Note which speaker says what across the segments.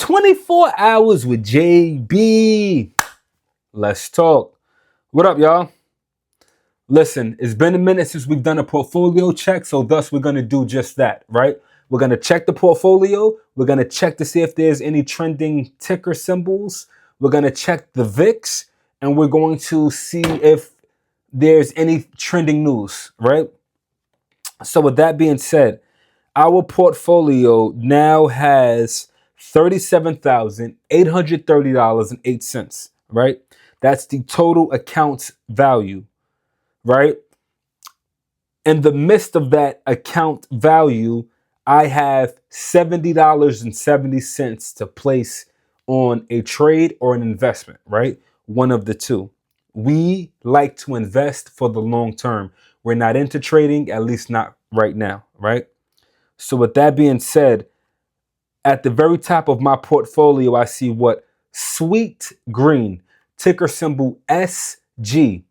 Speaker 1: 24 hours with JB. Let's talk. What up, y'all? Listen, it's been a minute since we've done a portfolio check, so thus we're going to do just that, right? We're going to check the portfolio. We're going to check to see if there's any trending ticker symbols. We're going to check the VIX, and we're going to see if there's any trending news, right? So with that being said, our portfolio now has $37,830.08, right? That's the total account value, right? In the midst of that account value, I have $70.70 to place on a trade or an investment, right? One of the two. We like to invest for the long term. We're not into trading, at least not right now, right? So with that being said, at the very top of my portfolio, I see what? Sweet Green, ticker symbol SG.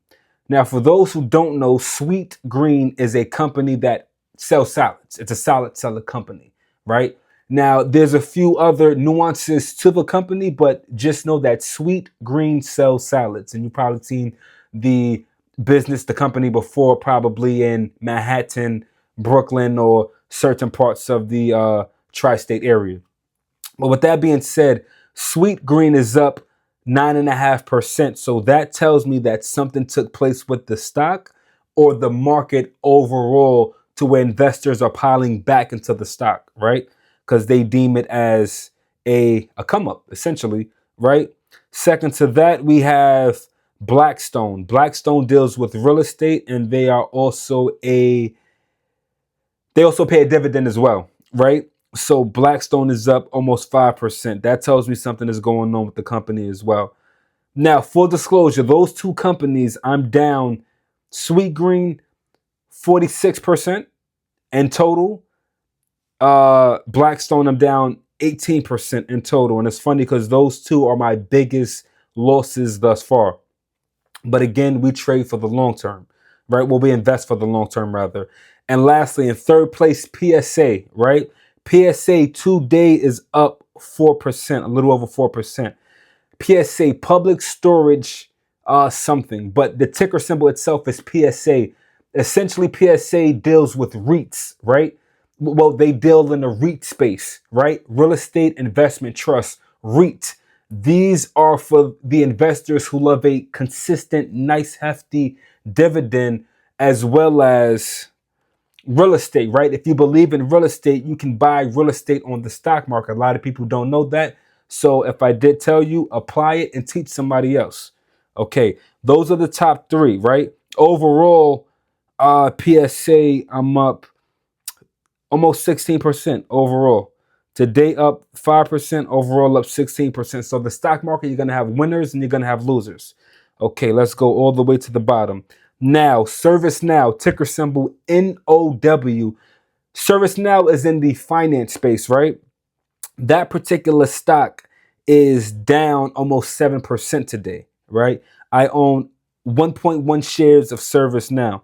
Speaker 1: Now, for those who don't know, Sweet Green is a company that sells salads. It's a salad seller company, right? Now, there's a few other nuances to the company, but just know that Sweet Green sells salads. And you've probably seen the the company before, probably in Manhattan, Brooklyn, or certain parts of the tri-state area. But with that being said, Sweet Green is up 9.5%. So that tells me that something took place with the stock or the market overall to where investors are piling back into the stock, right? Because they deem it as a come up, essentially, right? Second to that, we have Blackstone. Blackstone deals with real estate, and they also pay a dividend as well, right? So Blackstone is up almost 5%. That tells me something is going on with the company as well. Now, full disclosure, those two companies, I'm down Sweet Green 46% in total. Blackstone, I'm down 18% in total. And it's funny because those two are my biggest losses thus far. But again, we trade for the long term, right? Well, we invest for the long term, rather. And lastly, in third place, PSA, right? PSA today is up 4%, a little over 4%. PSA, public storage something, but the ticker symbol itself is PSA. Essentially, PSA deals with REITs, right? Well, they deal in the REIT space, right? Real estate investment trust, REIT. These are for the investors who love a consistent, nice, hefty dividend, as well as real estate, right? If you believe in real estate, you can buy real estate on the stock market. A lot of people don't know that. So if I did tell you, apply it and teach somebody else. Okay, those are the top three, right? Overall, PSA, I'm up almost 16% overall. Today up 5%, overall up 16%. So the stock market, you're going to have winners and you're going to have losers. Okay, let's go all the way to the bottom. Now, ServiceNow, ticker symbol NOW. ServiceNow is in the finance space, right? That particular stock is down almost 7% today, right? I own 1.1 shares of ServiceNow.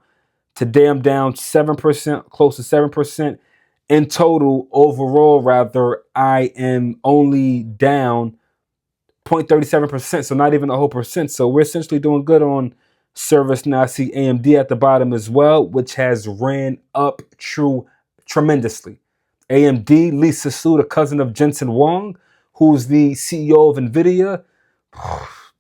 Speaker 1: Today I'm down 7%, close to 7%. In total, overall, rather, I am only down 0.37%, so not even a whole percent. So we're essentially doing good on ServiceNow. I see AMD at the bottom as well, which has ran up tremendously. AMD, Lisa Su, the cousin of Jensen Huang, who's the CEO of NVIDIA.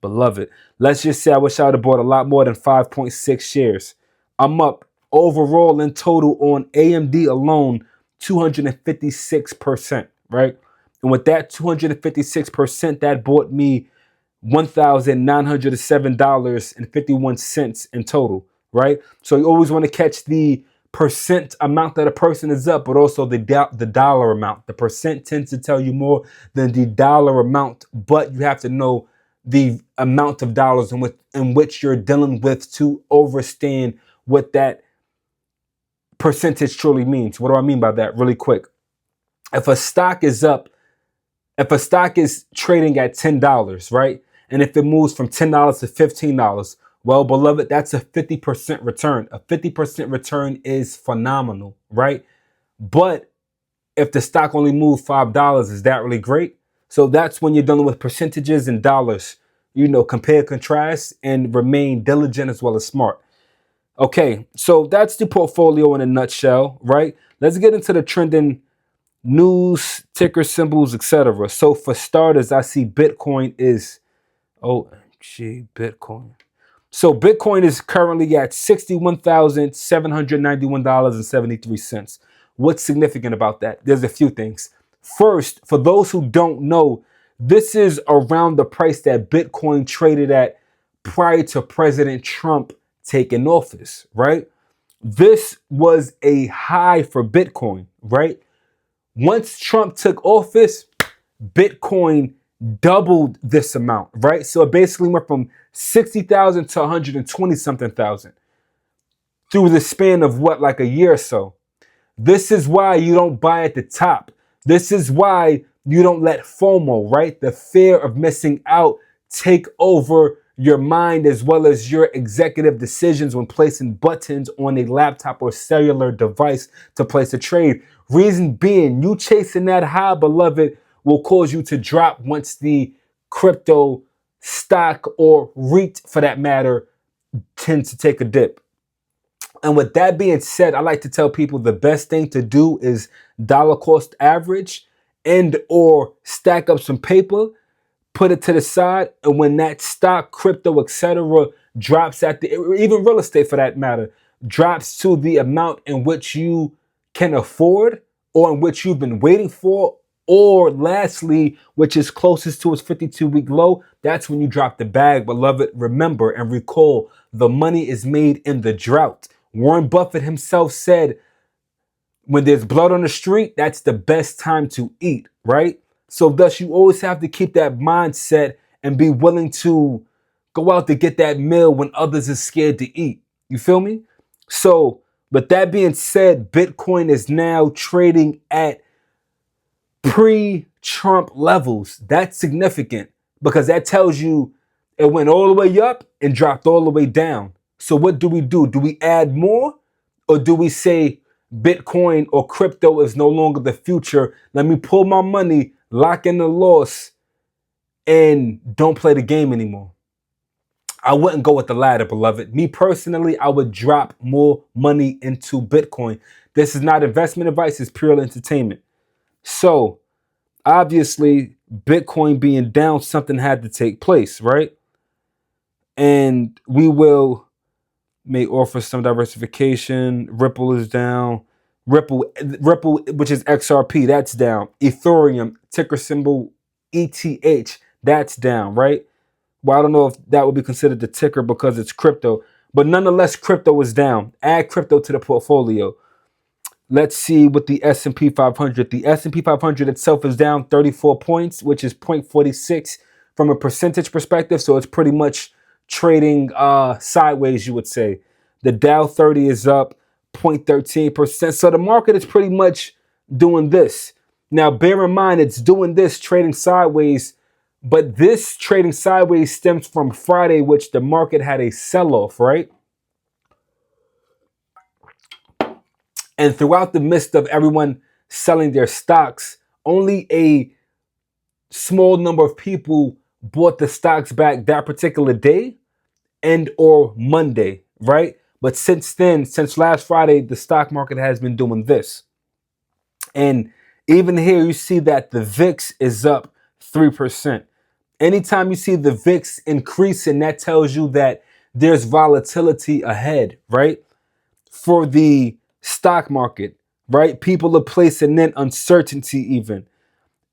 Speaker 1: Beloved. Let's just say I wish I would have bought a lot more than 5.6 shares. I'm up overall in total on AMD alone 256%, right? And with that 256%, that bought me $1,907.51 in total, right? So you always want to catch the percent amount that a person is up, but also the dollar amount. The percent tends to tell you more than the dollar amount, but you have to know the amount of dollars in which you're dealing with to understand what that percentage truly means. What do I mean by that? Really quick. If a stock is trading at $10, right? And if it moves from $10 to $15, well, beloved, that's a 50% return. A 50% return is phenomenal, right? But if the stock only moved $5, is that really great? So that's when you're dealing with percentages and dollars. Compare, contrast, and remain diligent as well as smart. Okay, so that's the portfolio in a nutshell, right? Let's get into the trending news, ticker symbols, etc. So for starters, I see Bitcoin is OMG Bitcoin. So Bitcoin is currently at $61,791.73. What's significant about that? There's a few things. First, for those who don't know, this is around the price that Bitcoin traded at prior to President Trump taking office, right? This was a high for Bitcoin, right? Once Trump took office, Bitcoin doubled this amount, right? So it basically went from 60,000 to 120 something thousand through the span of like a year or so. This is why you don't buy at the top. This is why you don't let FOMO, right? The fear of missing out take over your mind as well as your executive decisions when placing buttons on a laptop or cellular device to place a trade. Reason being, you chasing that high, beloved, will cause you to drop once the crypto stock or REIT, for that matter, tends to take a dip. And with that being said, I like to tell people the best thing to do is dollar cost average and or stack up some paper, put it to the side, and when that stock, crypto, etc. drops even real estate for that matter, drops to the amount in which you can afford or in which you've been waiting for, or lastly, which is closest to its 52-week low, that's when you drop the bag. Beloved, remember and recall, the money is made in the drought. Warren Buffett himself said, when there's blood on the street, that's the best time to eat, right? So thus, you always have to keep that mindset and be willing to go out to get that meal when others are scared to eat. You feel me? So, with that being said, Bitcoin is now trading at pre-Trump levels. That's significant because that tells you it went all the way up and dropped all the way down. So what do? Do we add more, or do we say Bitcoin or crypto is no longer the future? Let me pull my money, lock in the loss, and don't play the game anymore. I wouldn't go with the latter, beloved. Me personally, I would drop more money into Bitcoin. This is not investment advice, it's pure entertainment. So, obviously, Bitcoin being down, something had to take place, right? And we may offer some diversification. Ripple is down. Ripple, which is XRP, that's down. Ethereum, ticker symbol ETH, that's down, right? Well, I don't know if that would be considered the ticker because it's crypto, but nonetheless, crypto is down. Add crypto to the portfolio. Let's see what the S&P 500. The S&P 500 itself is down 34 points, which is 0.46 from a percentage perspective. So it's pretty much trading sideways, you would say. The Dow 30 is up 0.13%. So the market is pretty much doing this. Now, bear in mind, it's doing this trading sideways, but this trading sideways stems from Friday, which the market had a sell-off, right? And throughout the midst of everyone selling their stocks, only a small number of people bought the stocks back that particular day and or Monday, right? But since then, since last Friday, the stock market has been doing this. And even here, you see that the VIX is up 3%. Anytime you see the VIX increasing, that tells you that there's volatility ahead, right? For the stock market, right? People are placing in uncertainty even.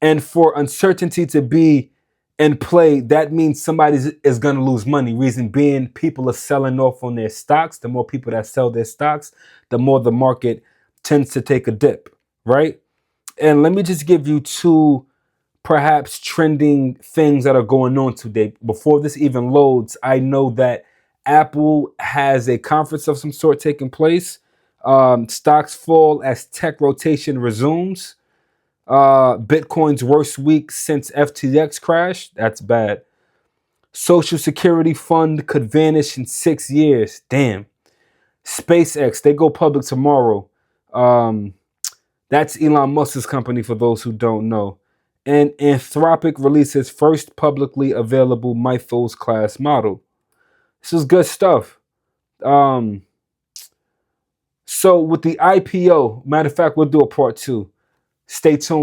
Speaker 1: And for uncertainty to be in play, that means somebody is going to lose money. Reason being, people are selling off on their stocks. The more people that sell their stocks, the more the market tends to take a dip, right? And let me just give you two perhaps trending things that are going on today. Before this even loads, I know that Apple has a conference of some sort taking place. Stocks fall as tech rotation resumes. Bitcoin's worst week since FTX crash. That's bad. Social Security fund could vanish in 6 years. Damn. SpaceX, they go public tomorrow. That's Elon Musk's company for those who don't know. And Anthropic released its first publicly available Mythos class model. This is good stuff. Um, so with the IPO, matter of fact, we'll do a part 2. Stay tuned.